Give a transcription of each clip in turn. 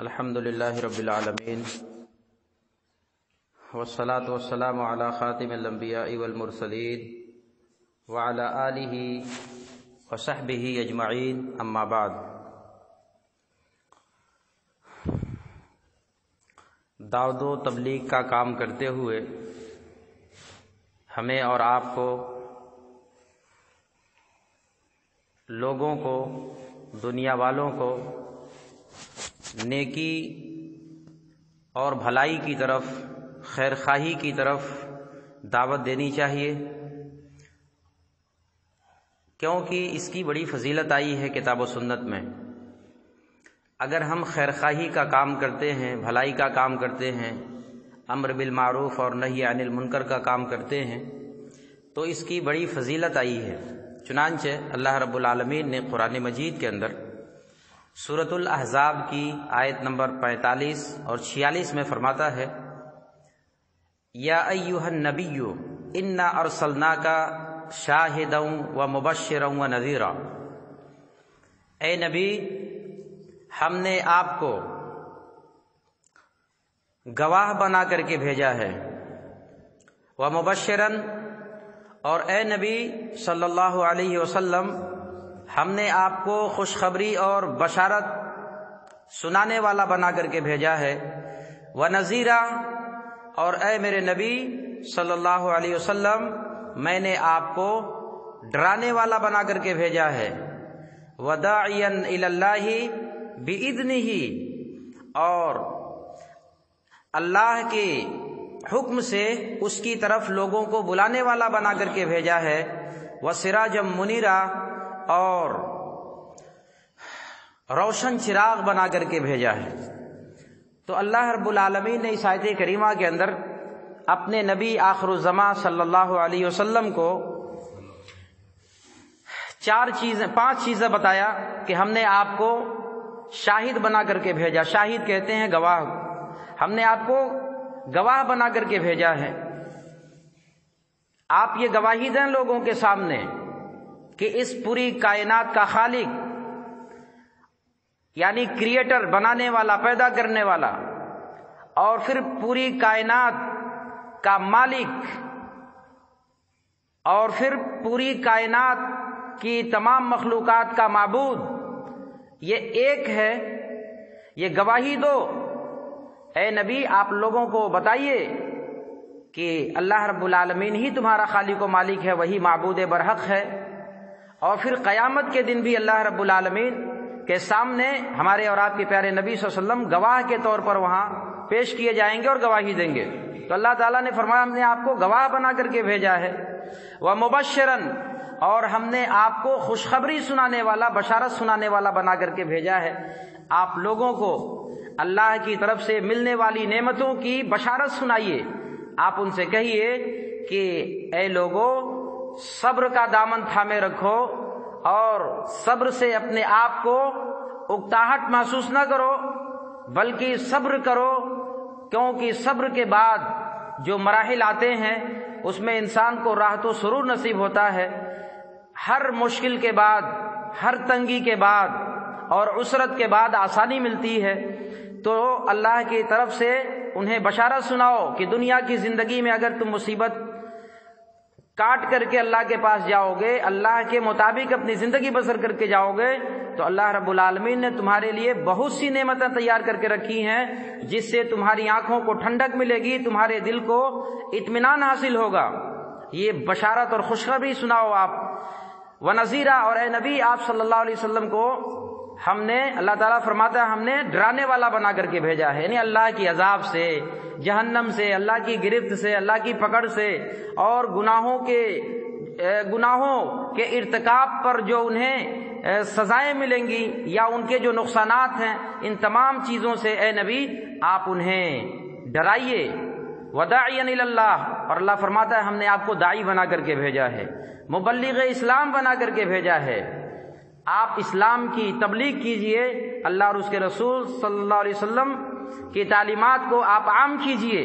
الحمدللہ رب العالمین والصلاة والسلام علی خاتم الانبیاء والمرسلین وعلی آلہ وصحبہ اجمعین، اما بعد۔ دعوت و تبلیغ کا کام کرتے ہوئے ہمیں اور آپ کو، لوگوں کو، دنیا والوں کو نیکی اور بھلائی کی طرف، خیر خواہی کی طرف دعوت دینی چاہیے، کیونکہ اس کی بڑی فضیلت آئی ہے کتاب و سنت میں۔ اگر ہم خیر خواہی کا کام کرتے ہیں، بھلائی کا کام کرتے ہیں، امر بالمعروف اور نہی عن المنکر کا کام کرتے ہیں، تو اس کی بڑی فضیلت آئی ہے۔ چنانچہ اللہ رب العالمین نے قرآن مجید کے اندر سورۃ الاحزاب کی آیت نمبر 45 اور 46 میں فرماتا ہے، یا ایھا النبی انا ارسلناک شاہدا ومبشرا ونذیرا، اے نبی ہم نے آپ کو گواہ بنا کر کے بھیجا ہے، ومبشرا، اور اے نبی صلی اللہ علیہ وسلم ہم نے آپ کو خوشخبری اور بشارت سنانے والا بنا کر کے بھیجا ہے، ونذیرا، اور اے میرے نبی صلی اللہ علیہ وسلم میں نے آپ کو ڈرانے والا بنا کر کے بھیجا ہے، وداعیا الی اللہ بإذنہ، اور اللہ کے حکم سے اس کی طرف لوگوں کو بلانے والا بنا کر کے بھیجا ہے، وسراجا منیرا، اور روشن چراغ بنا کر کے بھیجا ہے۔ تو اللہ رب العالمین نے اس آیت کریمہ کے اندر اپنے نبی آخر الزماں صلی اللہ علیہ وسلم کو 5 چیزیں بتایا کہ ہم نے آپ کو شاہد بنا کر کے بھیجا۔ شاہد کہتے ہیں گواہ، ہم نے آپ کو گواہ بنا کر کے بھیجا ہے، آپ یہ گواہی دیں لوگوں کے سامنے کہ اس پوری کائنات کا خالق، یعنی کریٹر، بنانے والا، پیدا کرنے والا، اور پھر پوری کائنات کا مالک، اور پھر پوری کائنات کی تمام مخلوقات کا معبود، یہ ایک ہے، یہ گواہی دو۔ اے نبی آپ لوگوں کو بتائیے کہ اللہ رب العالمین ہی تمہارا خالق و مالک ہے، وہی معبود برحق ہے، اور پھر قیامت کے دن بھی اللہ رب العالمین کے سامنے ہمارے اور آپ کے پیارے نبی صلی اللہ علیہ وسلم گواہ کے طور پر وہاں پیش کیے جائیں گے اور گواہی دیں گے۔ تو اللہ تعالیٰ نے فرمایا ہم نے آپ کو گواہ بنا کر کے بھیجا ہے، ومبشرا، اور ہم نے آپ کو خوشخبری سنانے والا، بشارت سنانے والا بنا کر کے بھیجا ہے۔ آپ لوگوں کو اللہ کی طرف سے ملنے والی نعمتوں کی بشارت سنائیے۔ آپ ان سے کہیے کہ اے لوگو صبر کا دامن تھامے رکھو، اور صبر سے اپنے آپ کو اکتاہٹ محسوس نہ کرو، بلکہ صبر کرو، کیونکہ صبر کے بعد جو مراحل آتے ہیں اس میں انسان کو راحت و سرور نصیب ہوتا ہے۔ ہر مشکل کے بعد، ہر تنگی کے بعد اور عسرت کے بعد آسانی ملتی ہے۔ تو اللہ کی طرف سے انہیں بشارت سناؤ کہ دنیا کی زندگی میں اگر تم مصیبت کاٹ کر کے اللہ کے پاس جاؤ گے، اللہ کے مطابق اپنی زندگی بسر کر کے جاؤ گے، تو اللہ رب العالمین نے تمہارے لیے بہت سی نعمتیں تیار کر کے رکھی ہیں، جس سے تمہاری آنکھوں کو ٹھنڈک ملے گی، تمہارے دل کو اطمینان حاصل ہوگا۔ یہ بشارت اور خوشخبری سناؤ آپ۔ ونذیرا، اور اے نبی آپ صلی اللہ علیہ وسلم کو ہم نے، اللہ تعالیٰ فرماتا ہے ہم نے ڈرانے والا بنا کر کے بھیجا ہے، یعنی اللہ کی عذاب سے، جہنم سے، اللہ کی گرفت سے، اللہ کی پکڑ سے، اور گناہوں کے ارتکاب پر جو انہیں سزائیں ملیں گی یا ان کے جو نقصانات ہیں، ان تمام چیزوں سے اے نبی آپ انہیں ڈرائیے۔ وداعیا الی اللہ، اور اللہ فرماتا ہے ہم نے آپ کو داعی بنا کر کے بھیجا ہے، مبلغ اسلام بنا کر کے بھیجا ہے۔ آپ اسلام کی تبلیغ کیجئے، اللہ اور اس کے رسول صلی اللہ علیہ وسلم کی تعلیمات کو آپ عام کیجئے۔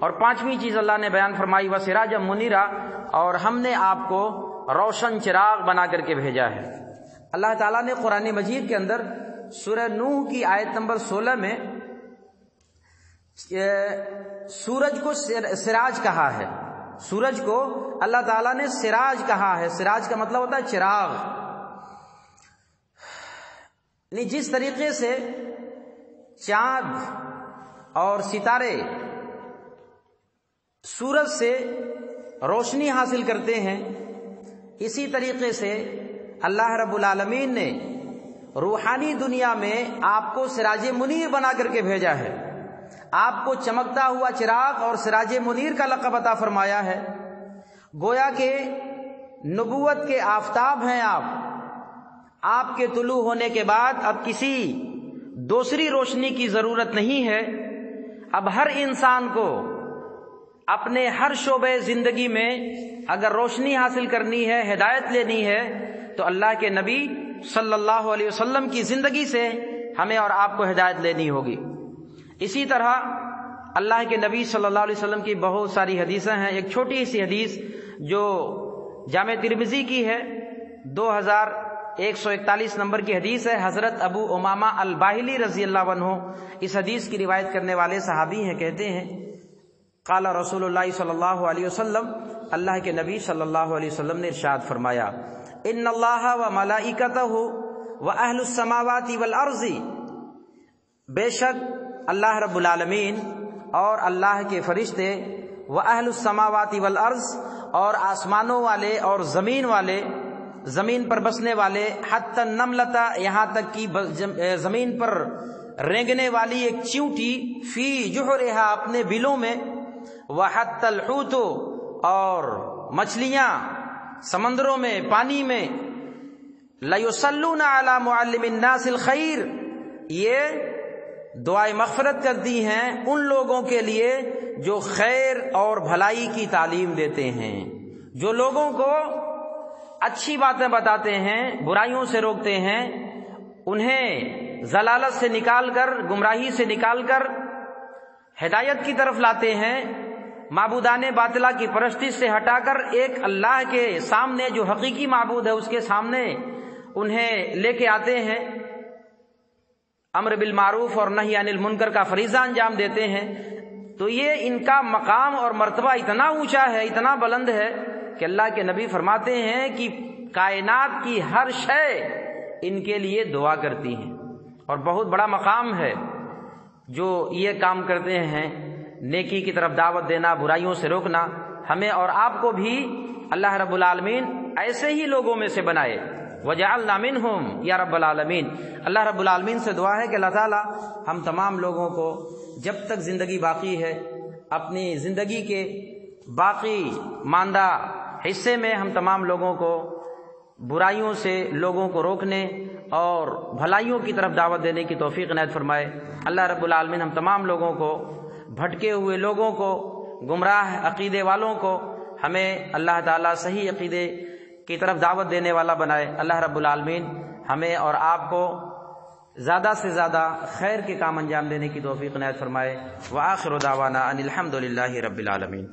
اور 5ویں چیز اللہ نے بیان فرمائی، وسراجا منیرا، اور ہم نے آپ کو روشن چراغ بنا کر کے بھیجا ہے۔ اللہ تعالیٰ نے قرآن مجید کے اندر سورہ نوح کی آیت نمبر 16 میں سورج کو سراج کہا ہے. سورج کو اللہ تعالیٰ نے سراج کہا ہے. سراج کا مطلب ہوتا ہے چراغ. جس طریقے سے چاند اور ستارے سورج سے روشنی حاصل کرتے ہیں، اسی طریقے سے اللہ رب العالمین نے روحانی دنیا میں آپ کو سراج منیر بنا کر کے بھیجا ہے. آپ کو چمکتا ہوا چراغ اور سراج منیر کا لقب عطا فرمایا ہے. گویا کہ نبوت کے آفتاب ہیں آپ کے طلوع ہونے کے بعد اب کسی دوسری روشنی کی ضرورت نہیں ہے. اب ہر انسان کو اپنے ہر شعبے زندگی میں اگر روشنی حاصل کرنی ہے، ہدایت لینی ہے، تو اللہ کے نبی صلی اللہ علیہ وسلم کی زندگی سے ہمیں اور آپ کو ہدایت لینی ہوگی. اسی طرح اللہ کے نبی صلی اللہ علیہ وسلم کی بہت ساری حدیثیں ہیں. ایک چھوٹی سی حدیث جو جامع ترمذی کی ہے، 2141 نمبر کی حدیث ہے. حضرت ابو امامہ الباہلی رضی اللہ عنہ اس حدیث کی روایت کرنے والے صحابی ہیں. کہتے ہیں قال رسول اللہ صلی اللہ علیہ وسلم، اللہ کے نبی صلی اللہ علیہ وسلم نے ارشاد فرمایا، ان اللہ و ملائکتہ و اہل السماوات والارض، بے شک اللہ رب العالمین اور اللہ کے فرشتے، و اہل السماوات والارض اور آسمانوں والے اور زمین والے، زمین پر بسنے والے، حتی النملۃ یہاں تک کہ زمین پر رینگنے والی ایک چیونٹی، فی جوہرہا اپنے بلوں میں، وحتی الحوت اور مچھلیاں سمندروں میں پانی میں، لیصلون علی معلم الناس الخیر، یہ دعائے مغفرت کرتی ہیں ان لوگوں کے لیے جو خیر اور بھلائی کی تعلیم دیتے ہیں، جو لوگوں کو اچھی باتیں بتاتے ہیں، برائیوں سے روکتے ہیں، انہیں ضلالت سے نکال کر، گمراہی سے نکال کر ہدایت کی طرف لاتے ہیں، معبودان باطلہ کی پرستش سے ہٹا کر ایک اللہ کے سامنے جو حقیقی معبود ہے اس کے سامنے انہیں لے کے آتے ہیں، امر بالمعروف اور نہی عن المنکر کا فریضہ انجام دیتے ہیں. تو یہ ان کا مقام اور مرتبہ اتنا اونچا ہے، اتنا بلند ہے کہ اللہ کے نبی فرماتے ہیں کہ کائنات کی ہر شے ان کے لیے دعا کرتی ہیں. اور بہت بڑا مقام ہے جو یہ کام کرتے ہیں، نیکی کی طرف دعوت دینا، برائیوں سے روکنا. ہمیں اور آپ کو بھی اللہ رب العالمین ایسے ہی لوگوں میں سے بنائے. وجعلنا منہم یا رب العالمین. اللہ رب العالمین سے دعا ہے کہ اللہ تعالی ہم تمام لوگوں کو جب تک زندگی باقی ہے اپنی زندگی کے باقی ماندہ حصے میں ہم تمام لوگوں کو برائیوں سے لوگوں کو روکنے اور بھلائیوں کی طرف دعوت دینے کی توفیق عنایت فرمائے. اللہ رب العالمین ہم تمام لوگوں کو، بھٹکے ہوئے لوگوں کو، گمراہ عقیدے والوں کو، ہمیں اللہ تعالیٰ صحیح عقیدے کی طرف دعوت دینے والا بنائے. اللہ رب العالمین ہمیں اور آپ کو زیادہ سے زیادہ خیر کے کام انجام دینے کی توفیق عنایت فرمائے. وآخر دعوانا ان الحمد للہ رب العالمین.